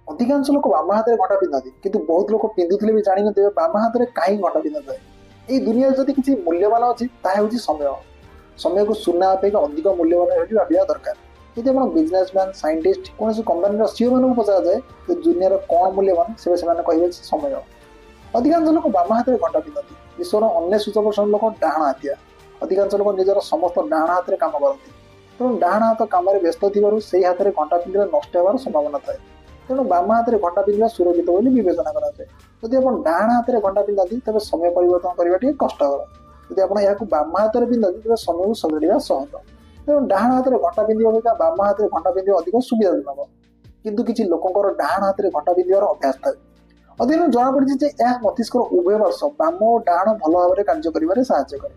ଅଧିକାଂଶ ଲୋକ ବାମ ହାତରେ ଘଣ୍ଟା ପିନ୍ଧନ୍ତି, କିନ୍ତୁ ବହୁତ ଲୋକ ପିନ୍ଧୁଥିଲେ ବି ଜାଣିନଥିବେ ବାମ ହାତରେ କାହିଁକି ଘଣ୍ଟା ପିନ୍ଧନ୍ତି। ଏଇ ଦୁନିଆରେ ଯଦି କିଛି ମୂଲ୍ୟବାନ ଅଛି ତାହା ହେଉଛି ସମୟ। ସମୟକୁ ସୁନା ଅପେକ୍ଷା ଅଧିକ ମୂଲ୍ୟବାନ ବୋଲି ଭାବିବା ଦରକାର। ଯଦି ଆପଣ ବିଜନେସମ୍ୟାନ୍, ସାଇଣ୍ଟିଷ୍ଟ, କୌଣସି କମ୍ପାନୀର ସିଓ ମାନଙ୍କୁ ପଚରାଯାଏ ଯେ ଦୁନିଆର କ'ଣ ମୂଲ୍ୟବାନ, ସେବେ ସେମାନେ କହିବେ ସମୟ। ଅଧିକାଂଶ ଲୋକ ବାମ ହାତରେ ଘଣ୍ଟା ପିନ୍ଧନ୍ତି। ବିଶ୍ୱର 99% ଲୋକ ଡାହାଣ ହାତିଆ। ଅଧିକାଂଶ ଲୋକ ନିଜର ସମସ୍ତ ଡାହାଣ ହାତରେ କାମ କରନ୍ତି। ତେଣୁ ଡାହାଣ ହାତ କାମରେ ବ୍ୟସ୍ତ ଥିବାରୁ ସେହି ହାତରେ ଘଣ୍ଟା ପିନ୍ଧିଲେ ନଷ୍ଟ ହେବାର ସମ୍ଭାବନା ଥାଏ। ତେଣୁ ବାମ ହାତରେ ଘଣ୍ଟା ପିନ୍ଧିବା ସୁରକ୍ଷିତ ବୋଲି ବିବେଚନା କରାଯାଏ। ଯଦି ଆପଣ ଡାହାଣ ହାତରେ ଘଣ୍ଟା ପିନ୍ଧନ୍ତି ତେବେ ସମୟ ପରିବର୍ତ୍ତନ କରିବା ଟିକେ କଷ୍ଟକର। ଯଦି ଆପଣ ଏହାକୁ ବାମ ହାତରେ ପିନ୍ଧନ୍ତି ତେବେ ସମୟକୁ ସଜାଡ଼ିବା ସହଜ। ତେଣୁ ଡାହାଣ ହାତରେ ଘଣ୍ଟା ପିନ୍ଧିବା ଅପେକ୍ଷା ବାମ ହାତରେ ଘଣ୍ଟା ପିନ୍ଧିବା ଅଧିକ ସୁବିଧାଜନକ। କିନ୍ତୁ କିଛି ଲୋକଙ୍କର ଡାହାଣ ହାତରେ ଘଣ୍ଟା ପିନ୍ଧିବାର ଅଭ୍ୟାସ ଥାଏ। ଅଧ୍ୟୟନ ଜଣାପଡ଼ିଛି ଯେ ଏହା ମସ୍ତିଷ୍କର ଉଭୟ ପାର୍ଶ୍ୱ ବାମ ଓ ଡାହାଣ ଭଲ ଭାବରେ କାର୍ଯ୍ୟ କରିବାରେ ସାହାଯ୍ୟ କରେ।